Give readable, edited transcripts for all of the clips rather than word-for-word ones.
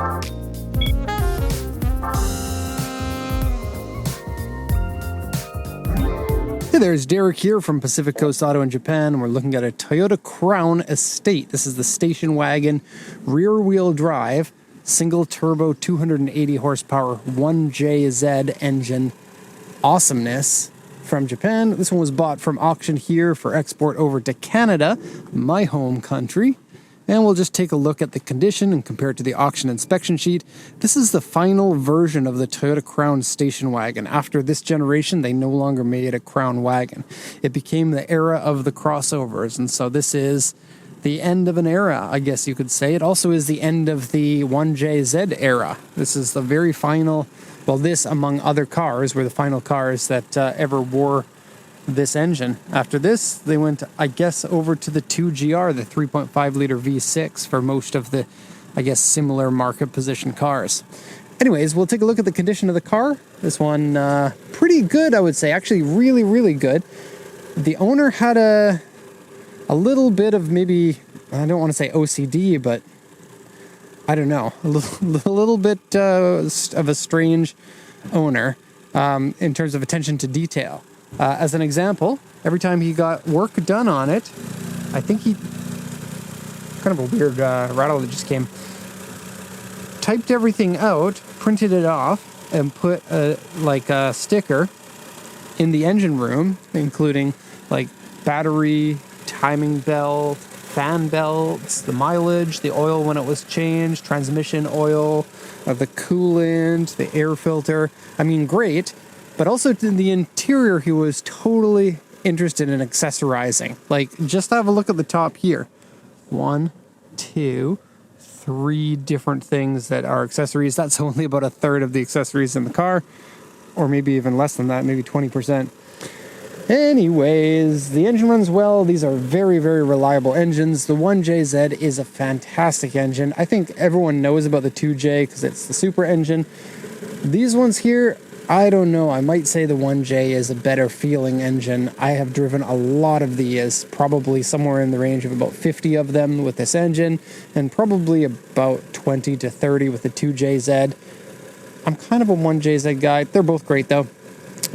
Hey there, it's Derek here from Pacific Coast Auto in Japan, and we're looking at a Toyota Crown Estate. This is the station wagon, rear-wheel drive, single-turbo, 280 horsepower, 1JZ engine awesomeness from Japan. This one was bought from auction here for export over to Canada, my home country. And we'll just take a look at the condition and compare it to the auction inspection sheet. This is the final version of the Toyota Crown station wagon. After this generation, they no longer made a Crown wagon. It became the era of the crossovers, and so this is the end of an era, I guess you could say. It also is the end of the 1JZ era. This is the very final, well, this among other cars were the final cars that ever wore this engine. After this, they went, I guess, over to the 2GR, the 3.5 liter V6 for most of the, I guess, similar market position cars. Anyways, we'll take a look at the condition of the car. This one, pretty good, I would say. Actually, really, really good. The owner had a little bit of maybe, I don't want to say OCD, but I don't know, a little bit of a strange owner in terms of attention to detail. As an example, every time he got work done on it, I think he, kind of a weird rattle that just came, typed everything out, printed it off, and put a sticker in the engine room, including like battery, timing belt, fan belts, the mileage, the oil when it was changed, transmission oil, the coolant, the air filter. I mean, great. But also in the interior, he was totally interested in accessorizing. Like, just have a look at the top here. 1, 2, 3 different things that are accessories. That's only about a third of the accessories in the car. Or maybe even less than that, maybe 20%. Anyways, the engine runs well. These are very, very reliable engines. The 1JZ is a fantastic engine. I think everyone knows about the 2J because it's the super engine. These ones here, I don't know. I might say the 1J is a better feeling engine. I have driven a lot of these, probably somewhere in the range of about 50 of them with this engine, and probably about 20 to 30 with the 2JZ. I'm kind of a 1JZ guy. They're both great though.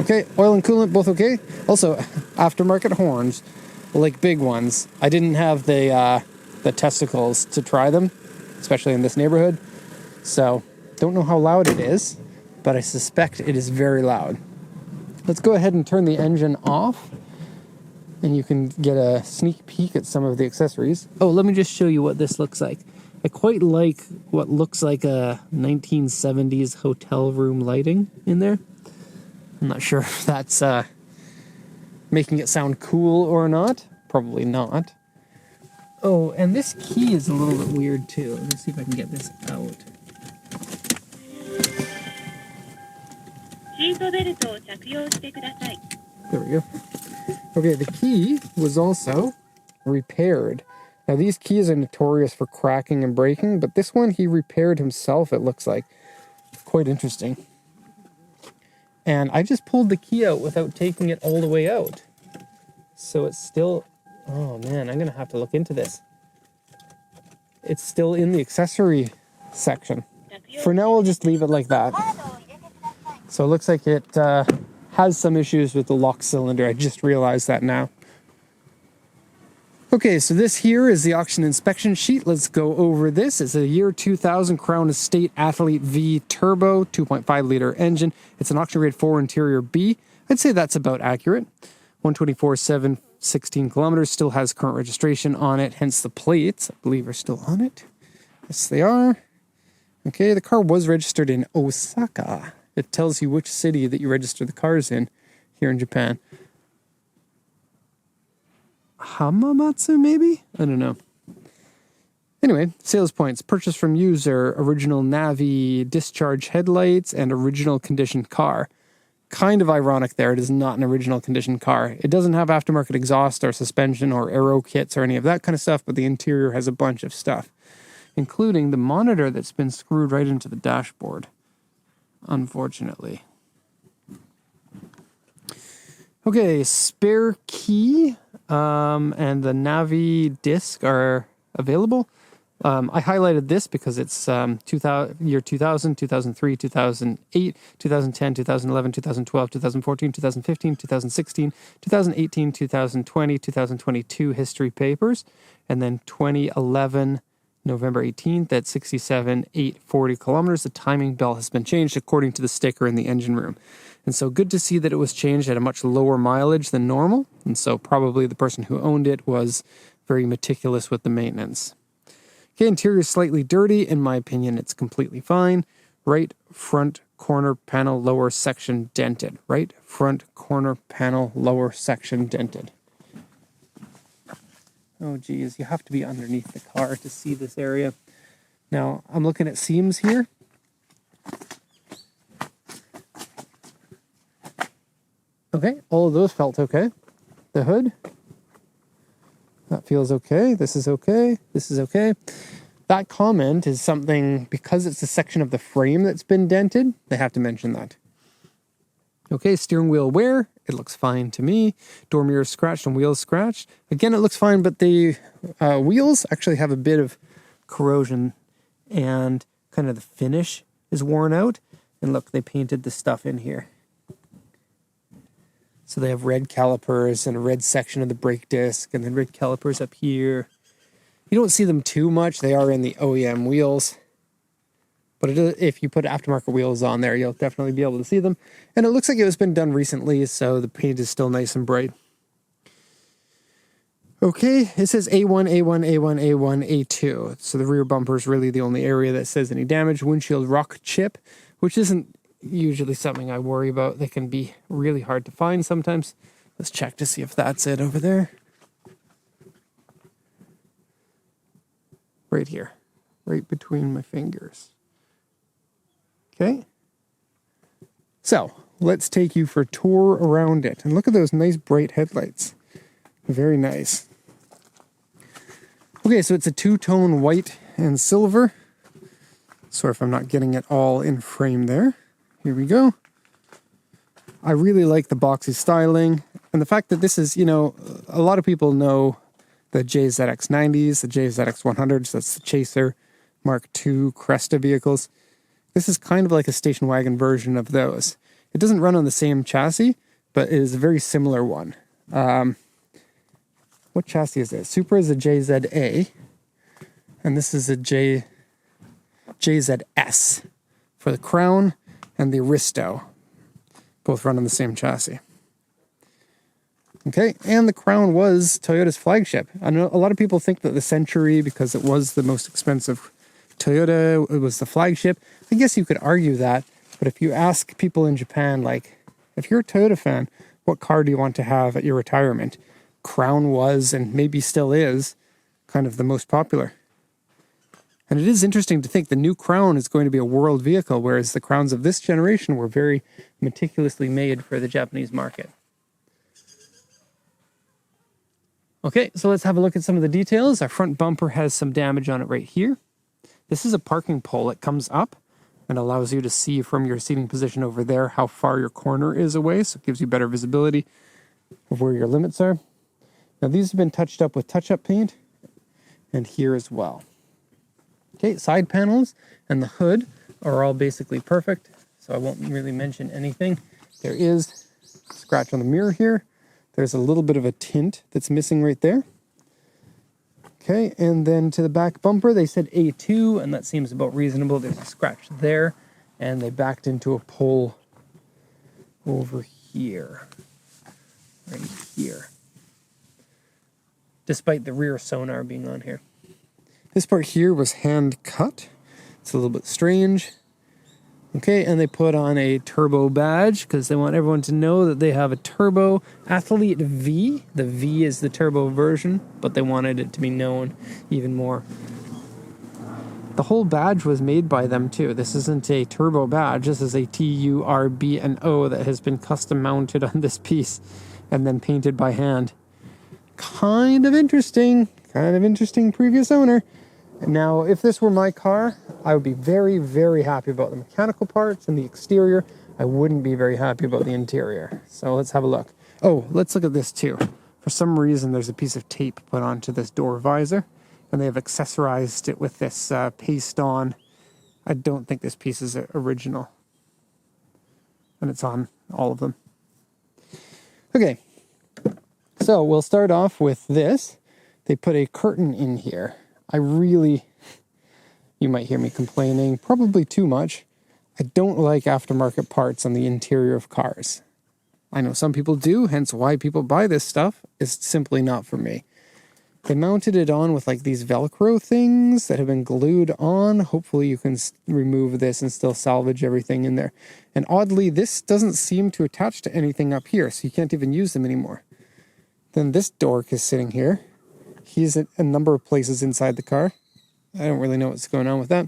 Okay, oil and coolant, both okay. Also, aftermarket horns, like big ones. I didn't have the testicles to try them, especially in this neighborhood. So, don't know how loud it is, but I suspect it is very loud. Let's go ahead and turn the engine off, and you can get a sneak peek at some of the accessories. Oh, let me just show you what this looks like. I quite like what looks like a 1970s hotel room lighting in there. I'm not sure if that's making it sound cool or not. Probably not. Oh, and this key is a little bit weird too. Let's see if I can get this out. There we go. Okay, the key was also repaired. Now, these keys are notorious for cracking and breaking, but this one he repaired himself, it looks like. Quite interesting. And I just pulled the key out without taking it all the way out. So it's still... Oh, man, I'm going to have to look into this. It's still in the accessory section. For now, I'll just leave it like that. So it looks like it has some issues with the lock cylinder. I just realized that now. Okay, so this here is the auction inspection sheet. Let's go over this. It's a year 2000 Crown Estate Athlete V Turbo 2.5 liter engine. It's an auction grade 4 interior B. I'd say that's about accurate. 124.7, 16 kilometers. Still has current registration on it, hence the plates, I believe, are still on it. Yes, they are. Okay, the car was registered in Osaka. It tells you which city that you register the cars in here in Japan. Hamamatsu, maybe? I don't know. Anyway, sales points. Purchase from user, original Navi discharge headlights, and original condition car. Kind of ironic there. It is not an original condition car. It doesn't have aftermarket exhaust or suspension or aero kits or any of that kind of stuff, but the interior has a bunch of stuff, including the monitor that's been screwed right into the dashboard, unfortunately. Okay, spare key and the Navi disc are available. I highlighted this because it's year 2000, 2003, 2008, 2010, 2011, 2012, 2014, 2015, 2016, 2018, 2020, 2022 history papers, and then 2011, November 18th at 67,840 kilometers. The timing belt has been changed according to the sticker in the engine room. And so good to see that it was changed at a much lower mileage than normal. And so probably the person who owned it was very meticulous with the maintenance. Okay, interior is slightly dirty. In my opinion, it's completely fine. Right front corner panel lower section dented. Right front corner panel lower section dented. Oh geez, you have to be underneath the car to see this area. Now, I'm looking at seams here. Okay, all of those felt okay. The hood, that feels okay. This is okay. This is okay. That comment is something, because it's a section of the frame that's been dented, they have to mention that. Okay, steering wheel wear, it looks fine to me. Door mirrors scratched and wheels scratched. Again, it looks fine, but the wheels actually have a bit of corrosion and kind of the finish is worn out. And look, they painted the stuff in here. So they have red calipers and a red section of the brake disc and then red calipers up here. You don't see them too much. They are in the OEM wheels. But if you put aftermarket wheels on there, you'll definitely be able to see them. And it looks like it was been done recently, so the paint is still nice and bright. Okay, it says A1, A1, A1, A1, A2. So the rear bumper is really the only area that says any damage. Windshield rock chip, which isn't usually something I worry about. They can be really hard to find sometimes. Let's check to see if that's it over there. Right here, right between my fingers. Okay, so let's take you for a tour around it. And look at those nice bright headlights. Very nice. Okay, so it's a two-tone white and silver. Sorry if I'm not getting it all in frame there. Here we go. I really like the boxy styling. And the fact that this is, you know, a lot of people know the JZX90s, the JZX100s, that's the Chaser Mark II Cresta vehicles. This is kind of like a station wagon version of those. It doesn't run on the same chassis, but it is a very similar one. What chassis is this? Supra is a JZA, and this is a JZS for the Crown and the Aristo. Both run on the same chassis. Okay, and the Crown was Toyota's flagship. I know a lot of people think that the Century, because it was the most expensive Toyota, it was the flagship. I guess you could argue that, but if you ask people in Japan, like, if you're a Toyota fan, what car do you want to have at your retirement? Crown was, and maybe still is, kind of the most popular. And it is interesting to think the new Crown is going to be a world vehicle, whereas the Crowns of this generation were very meticulously made for the Japanese market. Okay, so let's have a look at some of the details. Our front bumper has some damage on it right here. This is a parking pole. It comes up and allows you to see from your seating position over there how far your corner is away, so it gives you better visibility of where your limits are. Now these have been touched up with touch-up paint, and here as well. Okay, side panels and the hood are all basically perfect, so I won't really mention anything. There is a scratch on the mirror here. There's a little bit of a tint that's missing right there. Okay, and then to the back bumper, they said A2, and that seems about reasonable. There's a scratch there, and they backed into a pole over here. Right here. Despite the rear sonar being on here. This part here was hand cut. It's a little bit strange. Okay, and they put on a turbo badge because they want everyone to know that they have a turbo Athlete V. The V is the turbo version, but they wanted it to be known even more. The whole badge was made by them too. This isn't a turbo badge. This is a TURBO that has been custom mounted on this piece and then painted by hand. Kind of interesting previous owner. Now, if this were my car, I would be very, very happy about the mechanical parts and the exterior. I wouldn't be very happy about the interior. So let's have a look. Oh, let's look at this too. For some reason, there's a piece of tape put onto this door visor, and they have accessorized it with this paste on. I don't think this piece is original. And it's on all of them. Okay, so we'll start off with this. They put a curtain in here. You might hear me complaining, probably too much. I don't like aftermarket parts on the interior of cars. I know some people do, hence why people buy this stuff. It's simply not for me. They mounted it on with like these Velcro things that have been glued on. Hopefully you can remove this and still salvage everything in there. And oddly, this doesn't seem to attach to anything up here, so you can't even use them anymore. Then this dork is sitting here. He's at a number of places inside the car. I don't really know what's going on with that.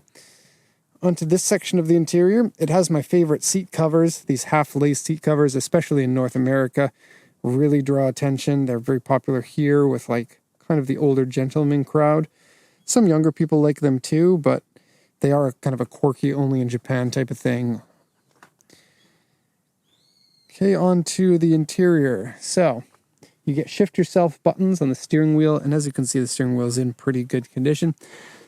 Onto this section of the interior. It has my favorite seat covers. These half-lace seat covers, especially in North America, really draw attention. They're very popular here with like kind of the older gentleman crowd. Some younger people like them too, but they are kind of a quirky, only in Japan type of thing. Okay, on to the interior. So, you get shift yourself buttons on the steering wheel, and as you can see, the steering wheel is in pretty good condition.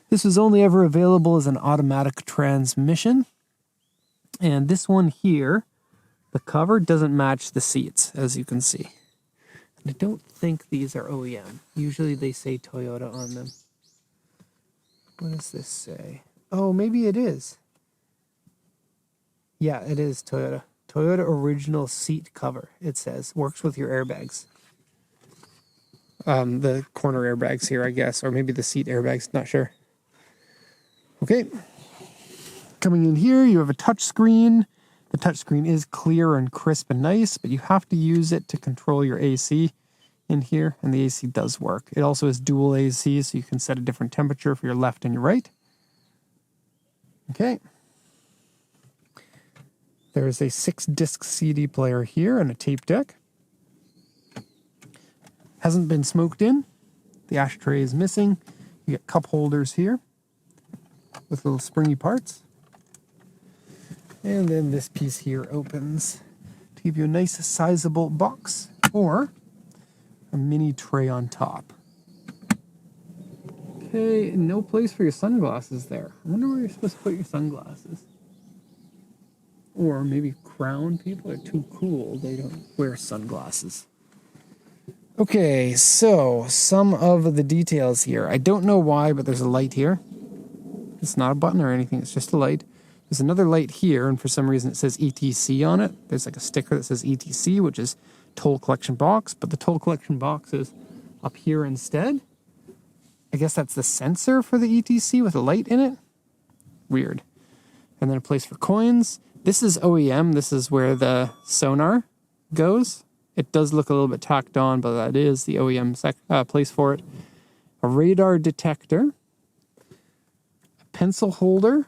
This was only ever available as an automatic transmission. And this one here, the cover doesn't match the seats, as you can see. I don't think these are OEM. Usually they say Toyota on them. What does this say? Oh, maybe it is. Yeah, it is Toyota. Toyota original seat cover, it says. Works with your airbags. The corner airbags here, I guess. Or maybe the seat airbags, not sure. Okay. Coming in here, you have a touch screen. The touchscreen is clear and crisp and nice, but you have to use it to control your AC in here, and the AC does work. It also has dual AC, so you can set a different temperature for your left and your right. Okay. There's a 6-disc CD player here and a tape deck. Hasn't been smoked in. The ashtray is missing. You get cup holders here with little springy parts. And then this piece here opens to give you a nice sizable box or a mini tray on top. Okay, no place for your sunglasses there. I wonder where you're supposed to put your sunglasses. Or maybe Crown people are too cool. They don't wear sunglasses. Okay, so some of the details here. I don't know why, but there's a light here. It's not a button or anything. It's just a light. There's another light here, and for some reason it says ETC on it. There's like a sticker that says ETC, which is toll collection box, but the toll collection box is up here instead. I guess that's the sensor for the ETC with a light in it. Weird. And then a place for coins. This is OEM. This is where the sonar goes. It does look a little bit tacked on, but that is the OEM place for it. A radar detector. A pencil holder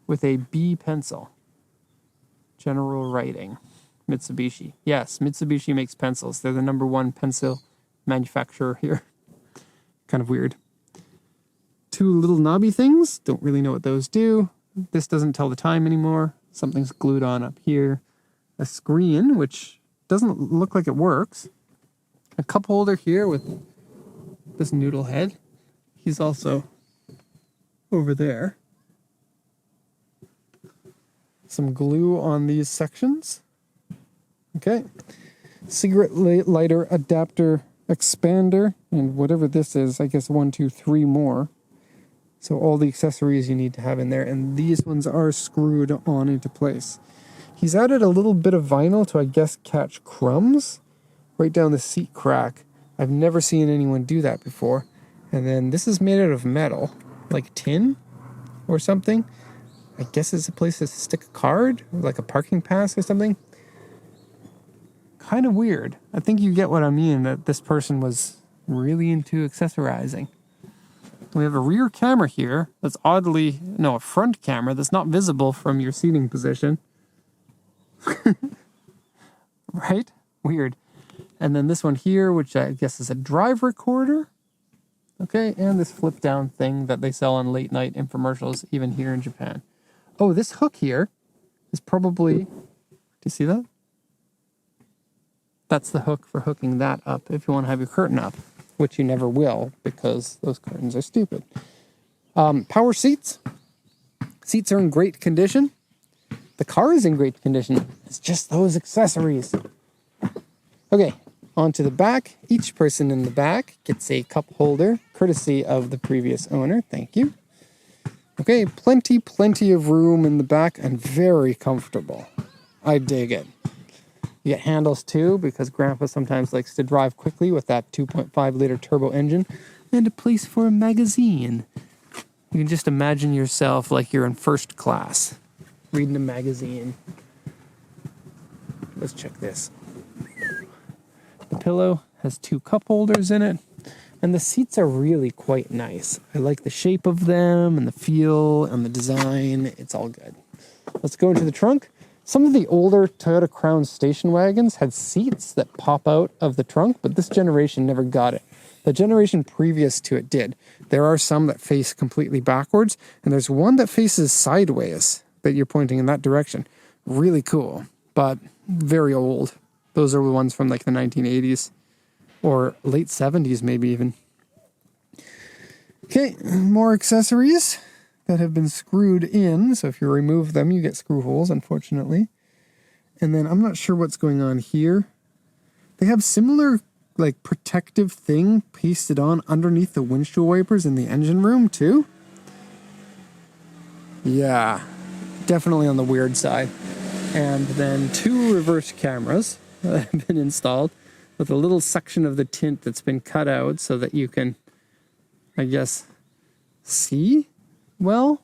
with a B pencil. General Writing. Mitsubishi. Yes, Mitsubishi makes pencils. They're the #1 pencil manufacturer here. Kind of weird. 2 little knobby things. Don't really know what those do. This doesn't tell the time anymore. Something's glued on up here. A screen, which doesn't look like it works. A cup holder here with this noodle head. He's also over there. Some glue on these sections. Okay. Cigarette lighter adapter expander. And whatever this is, I guess 1, 2, 3 more. So all the accessories you need to have in there. And these ones are screwed on into place. He's added a little bit of vinyl to, I guess, catch crumbs right down the seat crack. I've never seen anyone do that before. And then this is made out of metal, like tin or something. I guess it's a place to stick a card, like a parking pass or something. Kind of weird. I think you get what I mean, that this person was really into accessorizing. We have a rear camera here that's a front camera that's not visible from your seating position. Right? Weird. And then this one here, which I guess is a drive recorder. Okay, and this flip down thing that they sell on late night infomercials, even here in Japan. Oh, this hook here is probably, do you see that? That's the hook for hooking that up if you want to have your curtain up. which you never will because those curtains are stupid. Power seats. Seats are in great condition. The car is in great condition. It's just those accessories. Okay, on to the back. Each person in the back gets a cup holder, courtesy of the previous owner. Thank you. Okay, plenty of room in the back and very comfortable. I dig it. You get handles too, because Grandpa sometimes likes to drive quickly with that 2.5 liter turbo engine, and a place for a magazine. You can just imagine yourself like you're in first class, reading a magazine. Let's check this. The pillow has 2 cup holders in it, and the seats are really quite nice. I like the shape of them and the feel and the design. It's all good. Let's go into the trunk. Some of the older Toyota Crown station wagons had seats that pop out of the trunk, but this generation never got it. The generation previous to it did. There are some that face completely backwards, and there's one that faces sideways that you're pointing in that direction. Really cool, but very old. Those are the ones from like the 1980s or late 70s, maybe even. Okay, more accessories that have been screwed in. So if you remove them, you get screw holes, unfortunately. And then I'm not sure what's going on here. They have similar like protective thing pasted on underneath the windshield wipers in the engine room too. Yeah, definitely on the weird side. And then 2 reverse cameras that have been installed with a little section of the tint that's been cut out so that you can, I guess, see well.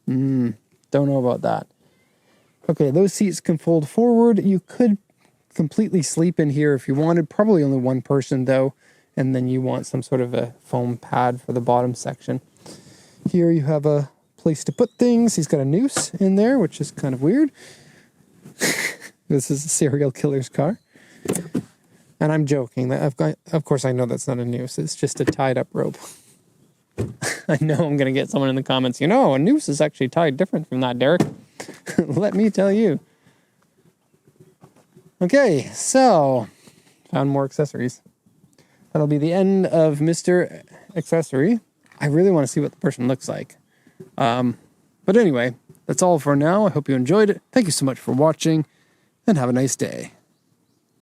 Don't know about that. Okay, those seats can fold forward. You could completely sleep in here if you wanted. Probably only one person though, and then you want some sort of a foam pad for the bottom section. Here you have a place to put things. He's got a noose in there, which is kind of weird. This is a serial killer's car. And I'm joking. Of course I know that's not a noose. It's just a tied up rope. I know I'm going to get someone in the comments, a noose is actually tied different from that, Derek. Let me tell you. Okay, so found more accessories. That'll be the end of Mr. Accessory. I really want to see what the person looks like. But anyway, that's all for now. I hope you enjoyed it. Thank you so much for watching, and have a nice day.